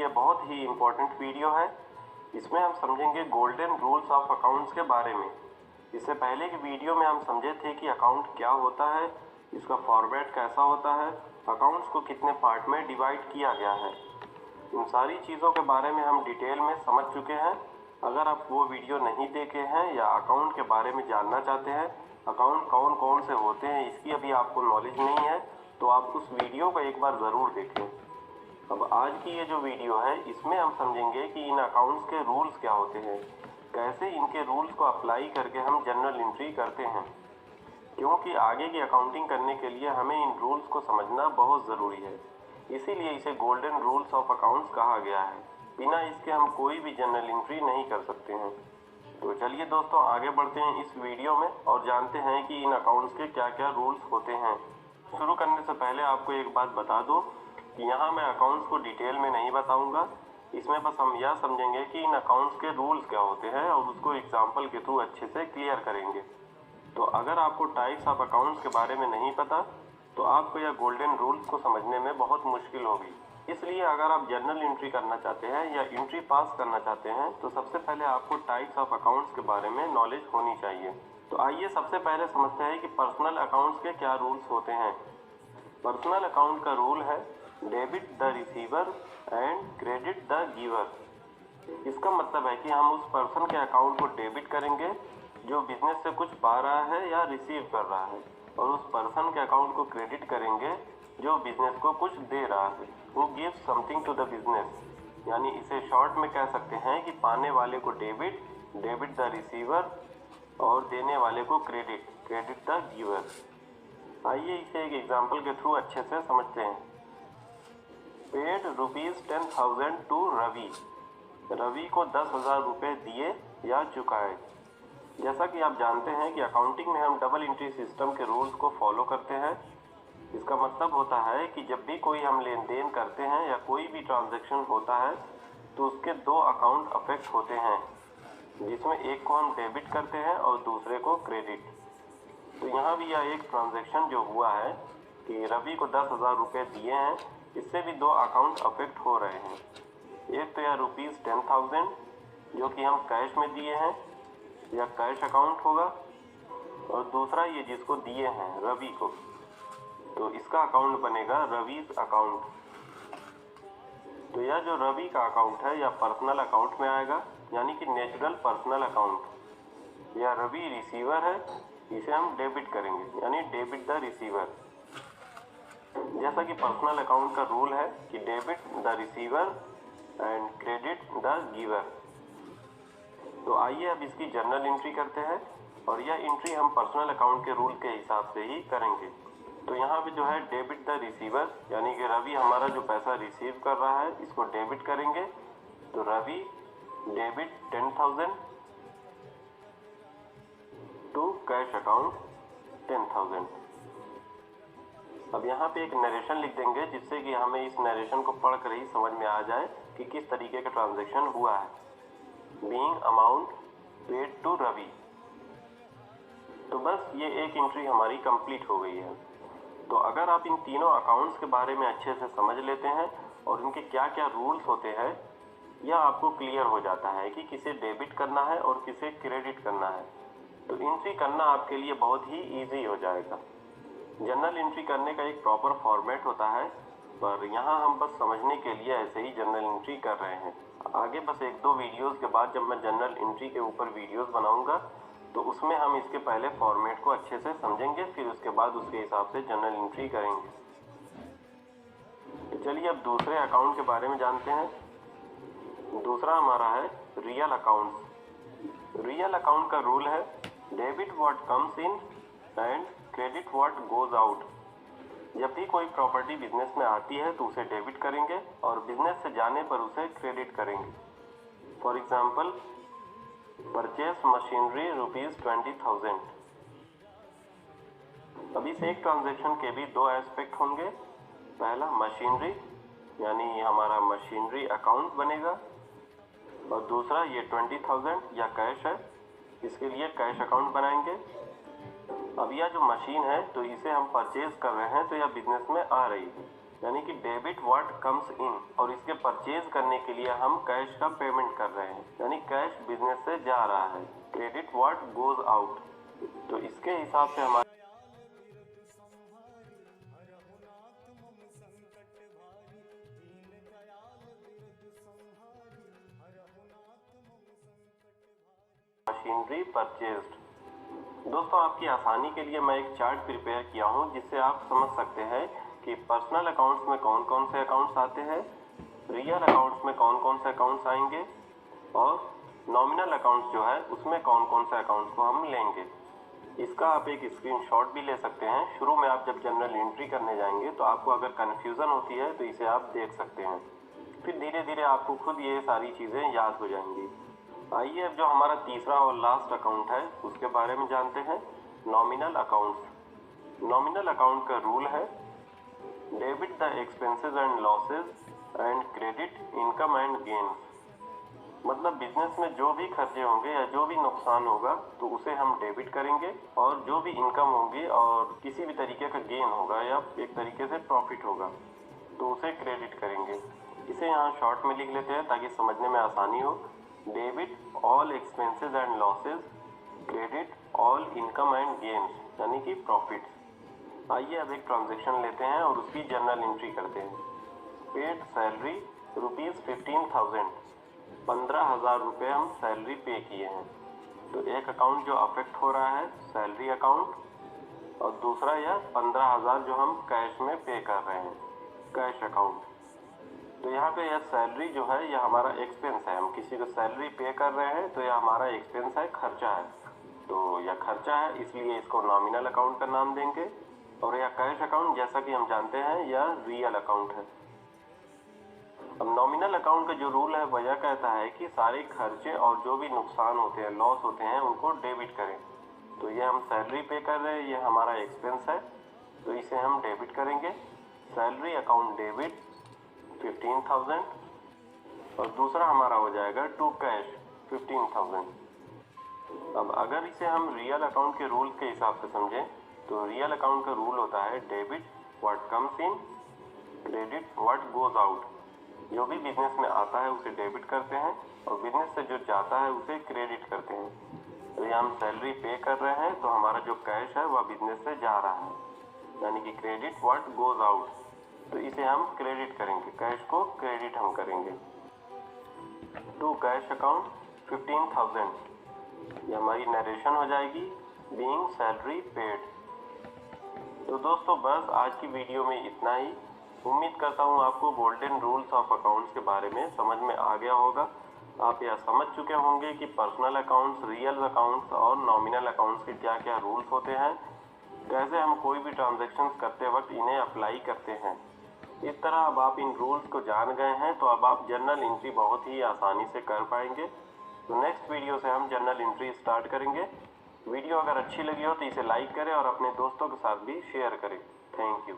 ये बहुत ही important video है। इसमें हम समझेंगे गोल्डन रूल्स ऑफ अकाउंट्स के बारे में। इससे पहले की वीडियो में हम समझे थे कि अकाउंट क्या होता है, इसका फॉर्मेट कैसा होता है, अकाउंट्स को कितने पार्ट में डिवाइड किया गया है। इन सारी चीज़ों के बारे में हम डिटेल में समझ चुके हैं। अगर आप वो वीडियो नहीं देखे हैं या अकाउंट के बारे में जानना चाहते हैं, अकाउंट कौन कौन से होते हैं इसकी अभी आपको नॉलेज नहीं है, तो आप उस वीडियो को एक बार ज़रूर देखें। अब आज की ये जो वीडियो है इसमें हम समझेंगे कि इन अकाउंट्स के रूल्स क्या होते हैं, कैसे इनके रूल्स को अप्लाई करके हम जर्नल एंट्री करते हैं, क्योंकि आगे की अकाउंटिंग करने के लिए हमें इन रूल्स को समझना बहुत ज़रूरी है। इसीलिए इसे गोल्डन रूल्स ऑफ अकाउंट्स कहा गया है। बिना इसके हम कोई भी जर्नल एंट्री नहीं कर सकते हैं। तो चलिए दोस्तों आगे बढ़ते हैं इस वीडियो में और जानते हैं कि इन अकाउंट्स के क्या क्या रूल्स होते हैं। शुरू करने से पहले आपको एक बात बता दूं कि यहाँ मैं अकाउंट्स को डिटेल में नहीं बताऊंगा। इसमें बस हम यह समझेंगे कि इन अकाउंट्स के रूल्स क्या होते हैं और उसको एग्जाम्पल के थ्रू अच्छे से क्लियर करेंगे। तो अगर आपको टाइप्स ऑफ अकाउंट्स के बारे में नहीं पता तो आपको यह गोल्डन रूल्स को समझने में बहुत मुश्किल होगी। इसलिए अगर आप जर्नल एंट्री करना चाहते हैं या एंट्री पास करना चाहते हैं तो सबसे पहले आपको टाइप्स ऑफ अकाउंट्स के बारे में नॉलेज होनी चाहिए। तो आइए सबसे पहले समझते हैं कि पर्सनल अकाउंट्स के क्या रूल्स होते हैं। पर्सनल अकाउंट का रूल है debit the receiver and credit the giver. इसका मतलब है कि हम उस पर्सन के अकाउंट को डेबिट करेंगे जो बिजनेस से कुछ पा रहा है या रिसीव कर रहा है, और उस पर्सन के अकाउंट को क्रेडिट करेंगे जो बिजनेस को कुछ दे रहा है, वो gives something to the business. यानी इसे शॉर्ट में कह सकते हैं कि पाने वाले को डेबिट, डेबिट द रिसीवर, और देने वाले को क्रेडिट, क्रेडिट द गिवर। आइए इसे एक एग्जाम्पल के थ्रू अच्छे से समझते हैं। Paid ₹10,000 to Ravi. रवि को 10,000 रुपये दिए या चुकाए। जैसा कि आप जानते हैं कि अकाउंटिंग में हम डबल एंट्री सिस्टम के रूल्स को फॉलो करते हैं। इसका मतलब होता है कि जब भी कोई हम लेन देन करते हैं या कोई भी ट्रांजैक्शन होता है तो उसके दो अकाउंट अफेक्ट होते हैं, जिसमें एक को हम डेबिट करते हैं और दूसरे को क्रेडिट। तो यहाँ भी यह एक ट्रांजैक्शन जो हुआ है कि रवि को 10,000 रुपये दिए हैं, इससे भी दो अकाउंट अफेक्ट हो रहे हैं। एक तो यह ₹10,000 जो कि हम कैश में दिए हैं, यह कैश अकाउंट होगा, और दूसरा ये जिसको दिए हैं रवि को, तो इसका अकाउंट बनेगा रवि's अकाउंट। तो यह जो रवि का अकाउंट है यह पर्सनल अकाउंट में आएगा, यानी कि नेचुरल पर्सनल अकाउंट। यह रवि रिसीवर है, इसे हम डेबिट करेंगे, यानी डेबिट द रिसीवर। जैसा कि पर्सनल अकाउंट का रूल है कि debit the receiver and credit the giver. तो आइए अब इसकी जर्नल एंट्री करते हैं, और यह एंट्री हम पर्सनल अकाउंट के रूल के हिसाब से ही करेंगे। तो यहाँ पे जो है डेबिट द रिसीवर, यानी कि रवि हमारा जो पैसा रिसीव कर रहा है इसको डेबिट करेंगे। तो Ravi debit 10,000 to cash account 10,000। अब यहाँ पे एक नरेशन लिख देंगे जिससे कि हमें इस नरेशन को पढ़ कर ही समझ में आ जाए कि किस तरीके का ट्रांजैक्शन हुआ है। Being amount paid to Ravi. तो बस ये एक एंट्री हमारी कंप्लीट हो गई है। तो अगर आप इन तीनों अकाउंट्स के बारे में अच्छे से समझ लेते हैं और इनके क्या क्या रूल्स होते हैं, यह आपको क्लियर हो जाता है कि किसे डेबिट करना है और किसे क्रेडिट करना है। तो एंट्री करना आपके लिए बहुत ही ईजी हो जाएगा। जर्नल एंट्री करने का एक प्रॉपर फॉर्मेट होता है, पर यहाँ हम बस समझने के लिए ऐसे ही जर्नल एंट्री कर रहे हैं। आगे बस एक दो वीडियोस के बाद जब मैं जर्नल एंट्री के ऊपर वीडियोस बनाऊंगा तो उसमें हम इसके पहले फॉर्मेट को अच्छे से समझेंगे, फिर उसके बाद उसके हिसाब से जर्नल एंट्री करेंगे। तो चलिए अब दूसरे अकाउंट के बारे में जानते हैं। दूसरा हमारा है रियल अकाउंट्स। रियल अकाउंट का रूल है debit what comes in and credit what goes out. जब भी कोई प्रॉपर्टी बिजनेस में आती है तो उसे डेबिट करेंगे और बिजनेस से जाने पर उसे क्रेडिट करेंगे। For example purchase machinery ₹20,000। अब इस एक ट्रांजैक्शन के भी दो एस्पेक्ट होंगे। पहला मशीनरी, यानी हमारा मशीनरी अकाउंट बनेगा, और दूसरा ये 20,000 या कैश है, इसके लिए कैश अकाउंट बनाएंगे। अब यह जो मशीन है तो इसे हम परचेज कर रहे हैं, तो यह बिजनेस में आ रही है, यानी कि डेबिट व्हाट कम्स इन, और इसके परचेज करने के लिए हम कैश का पेमेंट कर रहे हैं, यानी कैश बिजनेस से जा रहा है। क्रेडिट व्हाट गोज आउट, तो इसके हिसाब से हमारे मशीनरी परचेज्ड। दोस्तों, आपकी आसानी के लिए मैं एक चार्ट प्रिपेयर किया हूँ जिससे आप समझ सकते हैं कि पर्सनल अकाउंट्स में कौन कौन से अकाउंट्स आते हैं, रियल अकाउंट्स में कौन कौन से अकाउंट्स आएंगे, और नॉमिनल अकाउंट्स जो है उसमें कौन कौन से अकाउंट्स को हम लेंगे। इसका आप एक स्क्रीनशॉट भी ले सकते हैं। शुरू में आप जब जनरल एंट्री करने जाएंगे तो आपको अगर कन्फ्यूज़न होती है तो इसे आप देख सकते हैं, फिर धीरे धीरे आपको खुद ये सारी चीज़ें याद हो जाएंगी। आइए अब जो हमारा तीसरा और लास्ट अकाउंट है उसके बारे में जानते हैं, नॉमिनल अकाउंट्स। नॉमिनल अकाउंट का रूल है debit the expenses and losses and credit income and gains. मतलब बिजनेस में जो भी खर्चे होंगे या जो भी नुकसान होगा तो उसे हम डेबिट करेंगे, और जो भी इनकम होगी और किसी भी तरीके का गेन होगा या एक तरीके से प्रॉफिट होगा तो उसे क्रेडिट करेंगे। इसे यहाँ शॉर्ट में लिख लेते हैं ताकि समझने में आसानी हो। Debit all expenses and losses, credit all income and gains, यानी कि प्रॉफिट्स। आइए अब एक ट्रांजेक्शन लेते हैं और उसकी जर्नल एंट्री करते हैं। पेड सैलरी ₹15,000, 15,000 रुपये हम सैलरी पे किए हैं। तो एक अकाउंट जो अफेक्ट हो रहा है सैलरी अकाउंट, और दूसरा यह 15,000 जो हम कैश में पे कर रहे हैं, कैश अकाउंट। तो यहाँ पे यह सैलरी जो है यह हमारा एक्सपेंस है, हम किसी को सैलरी पे कर रहे हैं तो यह हमारा एक्सपेंस है, खर्चा है। तो यह खर्चा है इसलिए इसको नॉमिनल अकाउंट का नाम देंगे, और यह कैश अकाउंट जैसा कि हम जानते हैं यह रियल अकाउंट है। अब नॉमिनल अकाउंट का जो रूल है वह यह कहता है कि सारे खर्चे और जो भी नुकसान होते हैं, लॉस होते हैं, उनको डेबिट करें। तो ये हम सैलरी पे कर रहे हैं, ये हमारा एक्सपेंस है तो इसे हम डेबिट करेंगे। सैलरी अकाउंट डेबिट 15,000, और दूसरा हमारा हो जाएगा टू कैश 15,000। अब अगर इसे हम रियल अकाउंट के रूल के हिसाब से समझें तो रियल अकाउंट का रूल होता है debit what comes in, credit what goes out. जो भी बिजनेस में आता है उसे डेबिट करते हैं और बिजनेस से जो जाता है उसे क्रेडिट करते हैं। तो ये हम सैलरी पे कर रहे हैं तो हमारा जो कैश है वह बिजनेस से जा रहा है, यानी कि क्रेडिट व्हाट गोज आउट, तो इसे हम क्रेडिट करेंगे, कैश को क्रेडिट हम करेंगे। टू कैश अकाउंट 15,000, ये हमारी नरेशन हो जाएगी बीइंग सैलरी पेड। तो दोस्तों बस आज की वीडियो में इतना ही। उम्मीद करता हूँ आपको गोल्डन रूल्स ऑफ अकाउंट्स के बारे में समझ में आ गया होगा। आप यह समझ चुके होंगे कि पर्सनल अकाउंट्स, रियल अकाउंट्स और नॉमिनल अकाउंट्स के क्या क्या रूल्स होते हैं, कैसे हम कोई भी ट्रांजैक्शंस करते वक्त इन्हें अप्लाई करते हैं। इस तरह अब आप इन रूल्स को जान गए हैं तो अब आप जर्नल एंट्री बहुत ही आसानी से कर पाएंगे। तो नेक्स्ट वीडियो से हम जर्नल एंट्री स्टार्ट करेंगे। वीडियो अगर अच्छी लगी हो तो इसे लाइक करें और अपने दोस्तों के साथ भी शेयर करें। Thank you.